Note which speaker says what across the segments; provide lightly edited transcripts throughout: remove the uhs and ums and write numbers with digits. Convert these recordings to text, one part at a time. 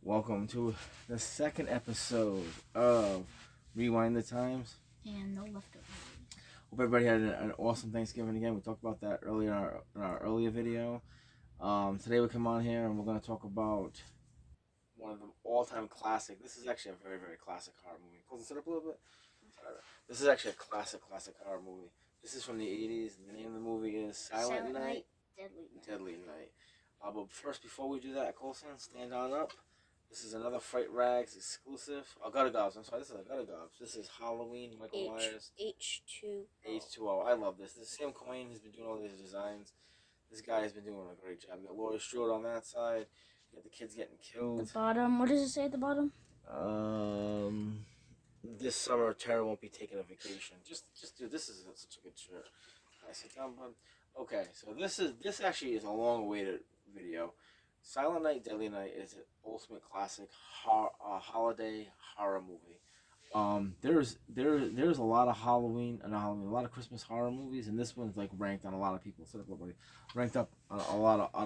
Speaker 1: Welcome to the second episode of Rewind the Times.
Speaker 2: And no leftovers.
Speaker 1: Hope everybody had an awesome Thanksgiving again. We talked about that earlier in our earlier video. Today we come on here and we're going to talk about one of the all-time classic. This is actually a very, very classic horror movie. Close the setup a little bit. Sorry. This is actually a classic horror movie. This is from the 80s. The name of the movie is Silent Night,
Speaker 2: Deadly
Speaker 1: Night. But first, before we do that, Colson, stand on up. This is another Fright Rags exclusive. Gutter Gobs. I'm sorry, this is a Gutter Gobs. This is Halloween, Michael Myers.
Speaker 2: H2O.
Speaker 1: H2O. I love this. This is Sam Coyne. He's been doing all these designs. This guy has been doing a great job. You got Laurie Strode on that side. You got the kids getting killed.
Speaker 2: The bottom. What does it say at the bottom?
Speaker 1: This summer, Tara won't be taking a vacation. Just dude, this is such a good shirt. Can I sit down, bud? Okay, so this actually is a long-awaited video. Silent Night, Deadly Night is an ultimate classic holiday horror movie. There's a lot of a lot of Christmas horror movies, and this one's like ranked on a lot of people's ranked up on a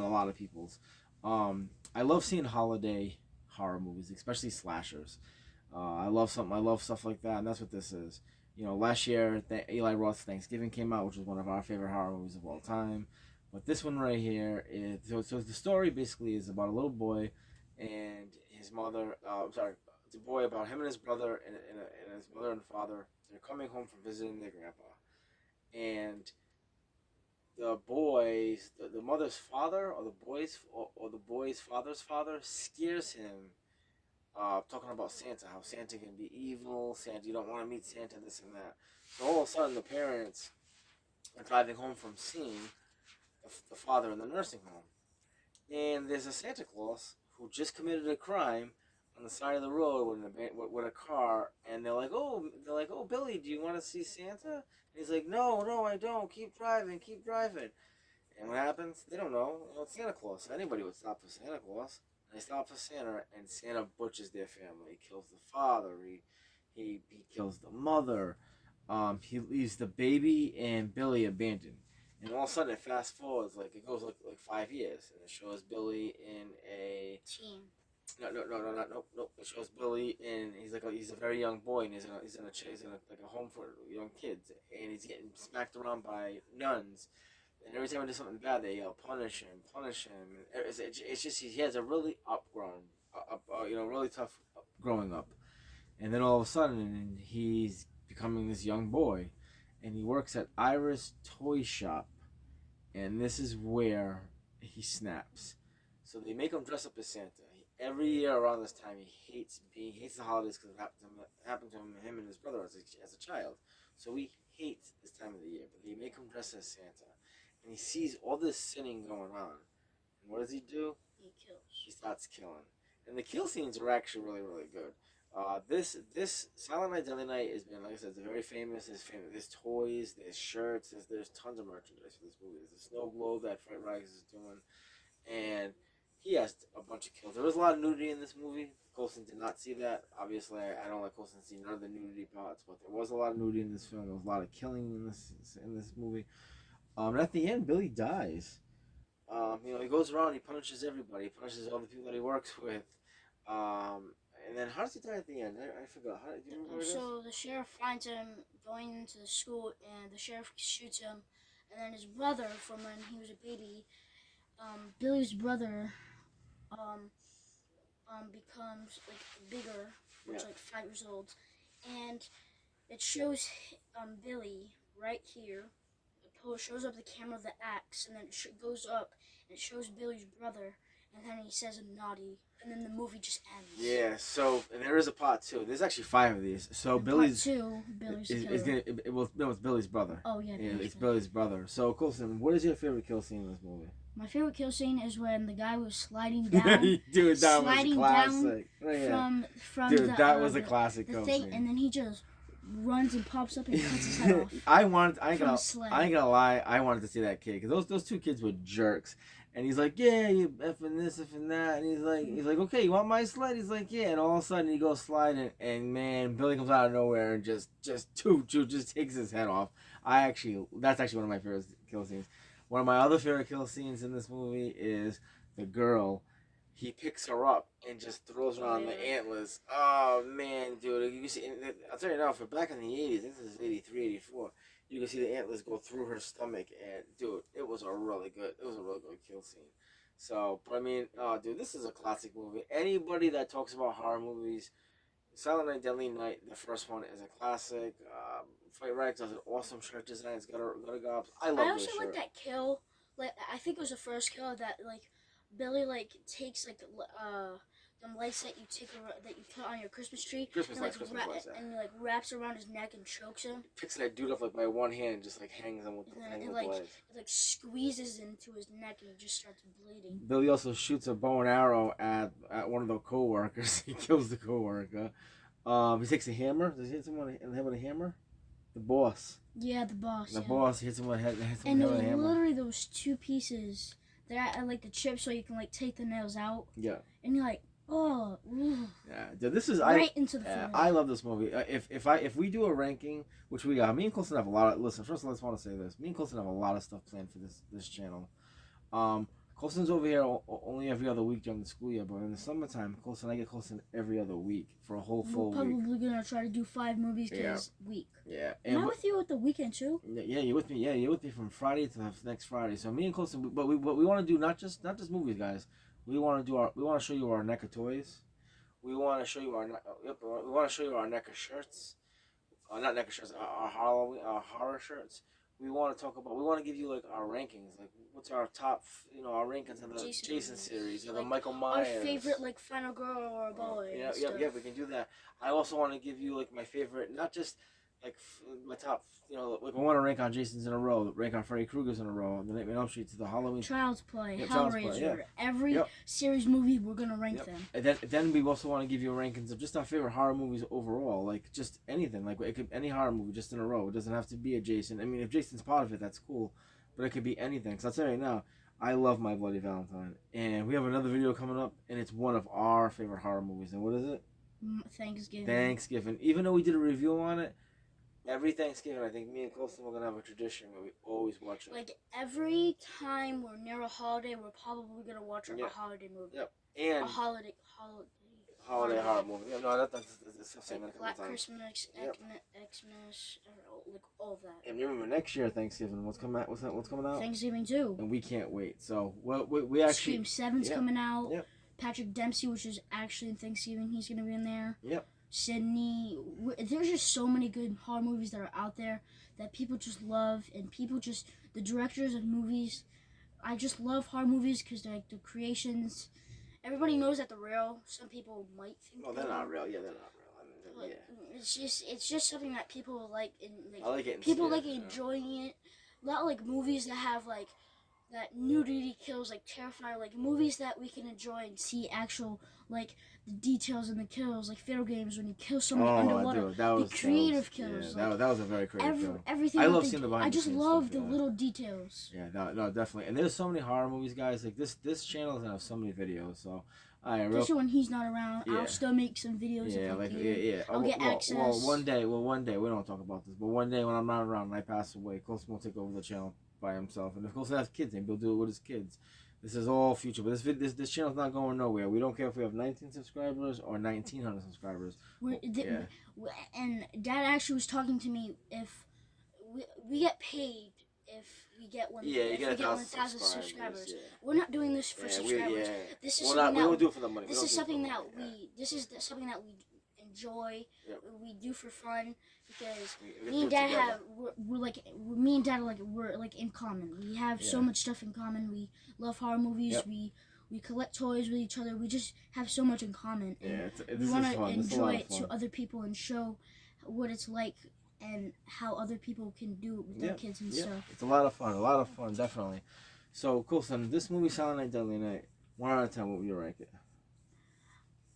Speaker 1: lot of people's. I love seeing holiday horror movies, especially slashers. I love stuff like that, and that's what this is. You know, last year Eli Roth's Thanksgiving came out, which was one of our favorite horror movies of all time. But this one right here is so the story basically is about a little boy and his mother. It's a boy about him and his brother and his mother and father. They're coming home from visiting their grandpa, and the mother's father or the boy's father's father scares him. Talking about Santa, how Santa can be evil. Santa, you don't want to meet Santa, this and that. So all of a sudden, the parents are driving home from seeing the father in the nursing home, and there's a Santa Claus who just committed a crime on the side of the road with a car, and they're like, oh, Billy, do you want to see Santa? And he's like, no, I don't. Keep driving. And what happens? They don't know. It's Santa Claus. Anybody would stop for Santa Claus. And they stop for Santa, and Santa butchers their family. He kills the father. He kills the mother. He leaves the baby and Billy abandoned. And all of a sudden, it fast forwards it goes like 5 years, and it shows Billy in a
Speaker 2: teen.
Speaker 1: No. It shows Billy in he's a very young boy, and he's in a home for young kids, and he's getting smacked around by nuns. And every time he does something bad, they yell, punish him. It's just he has a really really tough growing up. And then all of a sudden, he's becoming this young boy, and he works at Iris Toy Shop, and this is where he snaps. So they make him dress up as Santa. Every year around this time, he hates the holidays because it happened to him and his brother as a child. So he hates this time of the year, but they make him dress as Santa. And he sees all this sinning going on. And what does he do?
Speaker 2: He kills.
Speaker 1: He starts killing. And the kill scenes are actually really, really good. This Silent Night, Deadly Night has been, like I said, it's very famous. There's toys, there's shirts, there's tons of merchandise for this movie. There's a snow globe that Fright Rags is doing. And he has a bunch of kills. There was a lot of nudity in this movie. Colson did not see that. Obviously, I don't let Colson see none of the nudity parts, but there was a lot of nudity in this film. There was a lot of killing in this movie. And at the end, Billy dies. He goes around, he punishes everybody. He punishes all the people that he works with. And then how does he die at the end? I forgot. Do you remember what it is?
Speaker 2: So the sheriff finds him going into the school, and the sheriff shoots him. And then his brother, from when he was a baby, Billy's brother, becomes bigger, which 5 years old, and it shows Billy right here. It shows up the camera of the axe, and then it goes up and it shows Billy's brother, and then he says naughty, and then the movie just ends.
Speaker 1: Yeah. So and there is a part 2. There's actually 5 of these. So
Speaker 2: and
Speaker 1: Billy's
Speaker 2: part 2, Billy's
Speaker 1: it's Billy's brother.
Speaker 2: Oh yeah.
Speaker 1: It's Billy's brother. So Colson, what is your favorite kill scene in this movie?
Speaker 2: My favorite kill scene is when the guy was sliding down.
Speaker 1: Dude, that
Speaker 2: sliding
Speaker 1: was classic.
Speaker 2: Down from
Speaker 1: Dude,
Speaker 2: the,
Speaker 1: that was a classic kill
Speaker 2: thing,
Speaker 1: scene.
Speaker 2: And then he just runs and pops up and cuts his head off.
Speaker 1: I ain't gonna lie. I wanted to see that kid because those 2 kids were jerks. And he's like, yeah, you effing this, effing that. And he's like, okay, you want my sled? He's like, yeah. And all of a sudden he goes sliding, and man, Billy comes out of nowhere and just takes his head off. That's actually one of my favorite kill scenes. One of my other favorite kill scenes in this movie is the girl. he picks her up and just throws her on the antlers. Oh man, dude! You can see. I'll tell you now, for back in the '80s, this is '83, '84. You can see the antlers go through her stomach, and dude, it was a really good kill scene. So, but I mean, oh, dude, this is a classic movie. Anybody that talks about horror movies, Silent Night, Deadly Night, the first one is a classic. Fight Rags does an awesome shirt design. It's got a gobs. I love
Speaker 2: I
Speaker 1: this
Speaker 2: also
Speaker 1: shirt.
Speaker 2: like that kill. Like I think it was the first kill that like Billy like takes like them lights that you that you put on your Christmas tree.
Speaker 1: Christmas
Speaker 2: and,
Speaker 1: lights,
Speaker 2: like,
Speaker 1: Christmas lights. Yeah.
Speaker 2: and like wraps around his neck and chokes him.
Speaker 1: Picks that dude up like by one hand, and just like hangs him with
Speaker 2: And
Speaker 1: the blades.
Speaker 2: it like squeezes into his neck and he just starts bleeding.
Speaker 1: Billy also shoots a bow and arrow at one of the co-workers. He kills the co-worker. He takes a hammer. Does he hit someone in the head with a hammer? The boss.
Speaker 2: Yeah, the boss.
Speaker 1: The boss hits him with a hammer.
Speaker 2: And literally those two pieces that are like the chips, so you can like take the nails out.
Speaker 1: Yeah.
Speaker 2: And you're like, oh.
Speaker 1: Yeah, dude, this is
Speaker 2: right into the food.
Speaker 1: I love this movie. If we do a ranking, which we got, me and Colson have a lot of. Listen, first of all, I just want to say this. Me and Colson have a lot of stuff planned for this channel. Colson's over here only every other week during the school year, but in the summertime, Colson, I get Colson every other week for a whole full
Speaker 2: We're
Speaker 1: week.
Speaker 2: probably gonna try to do 5 movies this week.
Speaker 1: Yeah.
Speaker 2: Am I with you at the weekend too?
Speaker 1: Yeah, you're with me. Yeah, you're with me from Friday to next Friday. So me and Colson, but what we want to do not just movies, guys. We want to show you our NECA toys. We want to show you our we want to show you our NECA shirts. Not NECA shirts. Our Halloween horror shirts. We want to give you like our rankings, like what's our top, our rankings of the Jason series, or the Michael Myers.
Speaker 2: Our favorite, like, final girl or boy.
Speaker 1: Yeah, we can do that. I also want to give you like my favorite, not just like my top, like we want to rank on Jason's in a row, rank on Freddy Krueger's in a row, the Nightmare on Elm Street to the Halloween.
Speaker 2: Child's Play,
Speaker 1: Child's Play,
Speaker 2: Hellraiser, every series movie, we're gonna rank them.
Speaker 1: And then we also want to give you rankings of just our favorite horror movies overall, like just anything, like it could any horror movie just in a row. It doesn't have to be a Jason. I mean, if Jason's part of it, that's cool, but it could be anything. Because I'll tell you right now, I love My Bloody Valentine, and we have another video coming up, and it's one of our favorite horror movies. And what is it? Thanksgiving. Even though we did a review on it. Every Thanksgiving, I think me and Colson are going to have a tradition where we always watch it.
Speaker 2: Like, every time we're near a holiday, we're probably going to watch a holiday movie.
Speaker 1: Yep. And
Speaker 2: a holiday
Speaker 1: horror movie. Yeah, no, that's
Speaker 2: like Black Christmas, Xmas, like all of that.
Speaker 1: And remember, next year, Thanksgiving, what's coming out?
Speaker 2: Thanksgiving too.
Speaker 1: And we can't wait. So, we actually...
Speaker 2: Scream 7's coming out.
Speaker 1: Yep.
Speaker 2: Patrick Dempsey, which is actually in Thanksgiving, he's going to be in there.
Speaker 1: Yep.
Speaker 2: Sydney. There's just so many good horror movies that are out there that people just love, and the directors of movies, I just love horror movies because they're like the creations. Everybody knows that they're real. Some people might think.
Speaker 1: No, they're not real. Yeah, they're not real. I mean,
Speaker 2: it's just something that people like.
Speaker 1: I like it.
Speaker 2: People like enjoying it. Not like movies that have like that nudity kills, like terrifying, like movies that we can enjoy and see actual like the details in the kills, like Fatal Games when you kill somebody underwater.
Speaker 1: Dude,
Speaker 2: creative kills.
Speaker 1: Yeah, that was a very creative film.
Speaker 2: Everything.
Speaker 1: I love seeing the behind
Speaker 2: I just
Speaker 1: the scenes
Speaker 2: love
Speaker 1: stuff,
Speaker 2: the little details.
Speaker 1: Yeah, no, definitely. And there's so many horror movies, guys. Like this channel is gonna have so many videos. So,
Speaker 2: especially when he's not around, I'll still make some videos.
Speaker 1: Yeah,
Speaker 2: I'll get access.
Speaker 1: Well, one day we don't talk about this, but one day when I'm not around and I pass away, Colson will take over the channel by himself. And if Colson has kids, maybe he'll do it with his kids. This is all future, but this channel's not going nowhere. We don't care if we have 19 subscribers or 1,900 subscribers.
Speaker 2: And Dad actually was talking to me if we get paid if we get 1,000 subscribers.
Speaker 1: Yeah.
Speaker 2: We're not doing this for subscribers. This is
Speaker 1: we don't do it for the money.
Speaker 2: This is something that we enjoy. Yep. We do for fun because me and Dad we're like in common. We have so much stuff in common. We love horror movies. Yep. We collect toys with each other. We just have so much in common. And we want to enjoy it to other people and show what it's like and how other people can do it with their kids and stuff.
Speaker 1: It's a lot of fun, definitely. So, Colson, this movie, Silent Night, Deadly Night, 1 out of 10, what would you rank it?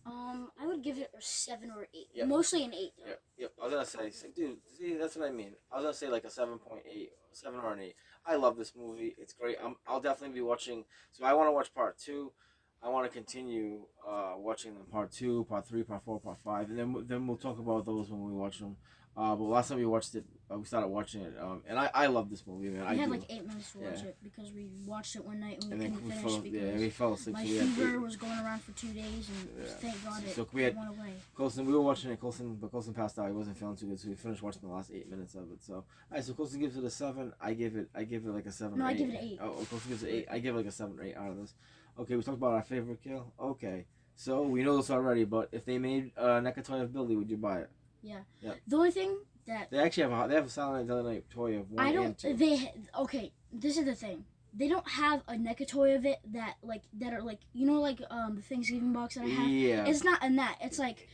Speaker 2: I would give it a 7 or 8.
Speaker 1: Yep.
Speaker 2: Mostly an 8. Though.
Speaker 1: Yep. I was gonna say, dude, see, that's what I mean. I was gonna say like a 7.8, 7 or an 8. I love this movie. It's great. I'll definitely be watching. So I want to watch part 2. I want to continue watching them part 2, part 3, part 4, part 5, and then we'll talk about those when we watch them. But last time we watched it, we started watching it, and I love this movie, man.
Speaker 2: We had like 8 minutes to watch it because we watched it one night and we couldn't finish because
Speaker 1: we fell asleep.
Speaker 2: my
Speaker 1: so
Speaker 2: fever was going around for 2 days, and thank God it went away.
Speaker 1: Colson, we were watching it. Colson passed out. He wasn't feeling too good, so we finished watching the last 8 minutes of it. So, all right. So Colson gives it a 7. I give it like a 7.
Speaker 2: No,
Speaker 1: or 8.
Speaker 2: I give it an 8.
Speaker 1: Oh, Colson gives it 8. I give it like a 7 or 8 out of this. Okay, we talked about our favorite kill. Okay, so we know this already, but if they made a NECA toy of Billy, would you buy it?
Speaker 2: Yeah.
Speaker 1: Yep.
Speaker 2: The only thing that
Speaker 1: they actually have a Silent Night Deadly Night toy of 1 and 2.
Speaker 2: This is the thing. They don't have a NECA toy of it that are like, you know, like the Thanksgiving box that I have.
Speaker 1: Yeah.
Speaker 2: It's not in that. It's like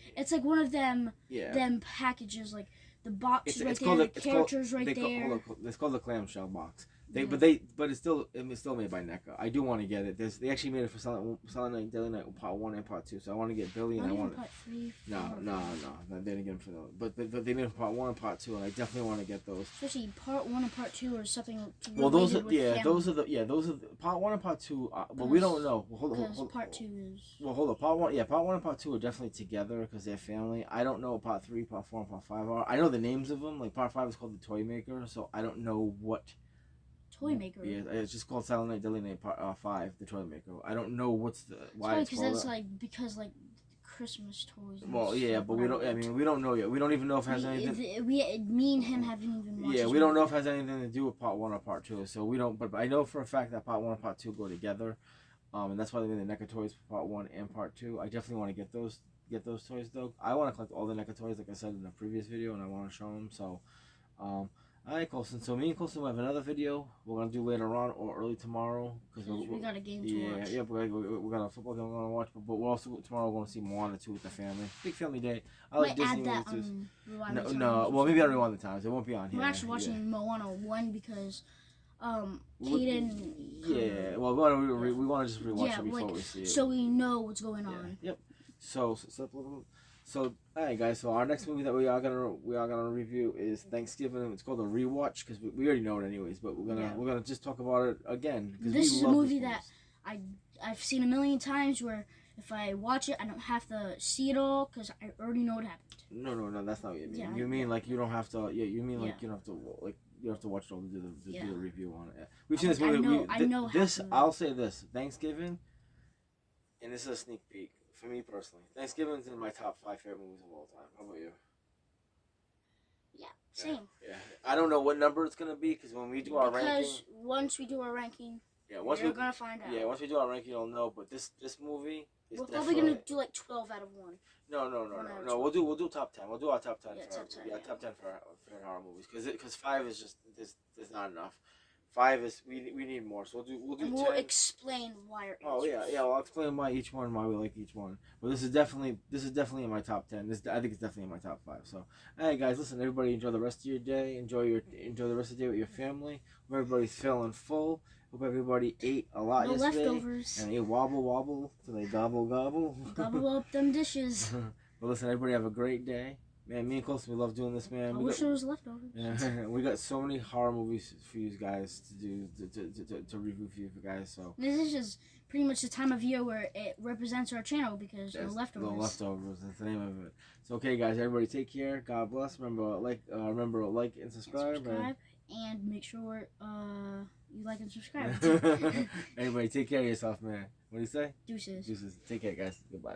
Speaker 2: one of them.
Speaker 1: Yeah.
Speaker 2: Them packages, like the box
Speaker 1: It's
Speaker 2: there,
Speaker 1: called
Speaker 2: the characters right there.
Speaker 1: It's called the clamshell box.
Speaker 2: Yeah.
Speaker 1: But it's still made by NECA. I do want to get it. They actually made it for Silent Night Deadly Night part 1 and part 2. So I want to get Billy and I want
Speaker 2: part 3.
Speaker 1: No, they didn't get them for those. But they made it for part 1 and part 2, and I definitely want to get those.
Speaker 2: Especially part 1 and part 2 or something.
Speaker 1: Well, those are
Speaker 2: family.
Speaker 1: those are the part 1 and part 2. But we don't know.
Speaker 2: Hold part 2 is.
Speaker 1: Well, hold on. Part 1 and part 2 are definitely together because they're family. I don't know what part 3, part 4, and part 5 are. I know the names of them. Like part 5 is called the Toy Maker, so I don't know what.
Speaker 2: Toy Maker.
Speaker 1: Yeah, it's just called Silent Night Deadly Night Part 5, the Toy Maker. I don't know why it's called that.
Speaker 2: Because Christmas toys.
Speaker 1: Well, yeah, but we don't. I mean, we don't know yet. We don't even know if it has anything.
Speaker 2: Me and him haven't even watched.
Speaker 1: Yeah, we don't know if it has anything to do with part 1 or part 2. So we don't. But I know for a fact that part 1 and part 2 go together, and that's why they made the NECA toys for part 1 and part 2. I definitely want to get those toys though. I want to collect all the NECA toys, like I said in the previous video, and I want to show them. So, alright, Colson. So me and Colson will have another video we're gonna do later on or early tomorrow because we
Speaker 2: got a game to watch.
Speaker 1: Yeah, we got a football game we're gonna watch, but we're also tomorrow we're gonna see Moana 2 with the family. Big family day. I like Disney movies too. No. Well, maybe I'll rewind the times. It won't be on here.
Speaker 2: We're actually watching Moana 1 because Kaden.
Speaker 1: Yeah. Well, we want to just rewatch it before we see it,
Speaker 2: so we know what's going on.
Speaker 1: Yep. So, alright guys. So our next movie that we are gonna review is Thanksgiving. It's called a rewatch because we already know it anyways. But we're gonna just talk about it again.
Speaker 2: This is a movie that I've seen a million times. Where if I watch it, I don't have to see it all because I already know what happened.
Speaker 1: No, that's not what you mean.
Speaker 2: Yeah,
Speaker 1: you mean like you don't have to. Yeah, you mean like
Speaker 2: Yeah.
Speaker 1: you don't have to you have to watch it all to do the review on it. We've seen this movie.
Speaker 2: I know
Speaker 1: this. I'll say this: Thanksgiving, and this is a sneak peek for me personally. Thanksgiving's in my top 5 favorite movies of all time. How about you?
Speaker 2: Yeah, same.
Speaker 1: Yeah. I don't know what number it's gonna be because when we do our ranking.
Speaker 2: Because once we do our ranking,
Speaker 1: we're
Speaker 2: gonna find out.
Speaker 1: Yeah, once we do our ranking, you'll know. But this movie is
Speaker 2: we're probably gonna do like 12 out of 1.
Speaker 1: No. We'll do top 10. We'll do our top 10.
Speaker 2: Yeah,
Speaker 1: Top 10 for horror movies because 5 is just there's not enough. 5 is we need more. So we'll do.
Speaker 2: And
Speaker 1: 10.
Speaker 2: we'll explain why.
Speaker 1: Oh yeah. Well, I'll explain why we like each one. But this is definitely in my top 10. I think it's definitely in my top 5. So, hey guys, listen, everybody, enjoy the rest of your day. Enjoy the rest of the day with your family. Hope everybody's feeling full. Hope everybody ate a lot yesterday.
Speaker 2: Leftovers.
Speaker 1: And ate wobble till they gobble.
Speaker 2: Gobble up them dishes.
Speaker 1: But listen, everybody have a great day. Man, me and Colson, we love doing this, man.
Speaker 2: I wish there was leftovers.
Speaker 1: Yeah, we got so many horror movies for you guys to do to review for you guys. So
Speaker 2: this is just pretty much the time of year where it represents our channel because the leftovers.
Speaker 1: The leftovers. That's the name of it. So okay, guys, everybody take care. God bless. Remember like and subscribe.
Speaker 2: And make sure you like and subscribe.
Speaker 1: Everybody take care of yourself, man. What do you say?
Speaker 2: Deuces.
Speaker 1: Take care, guys. Goodbye.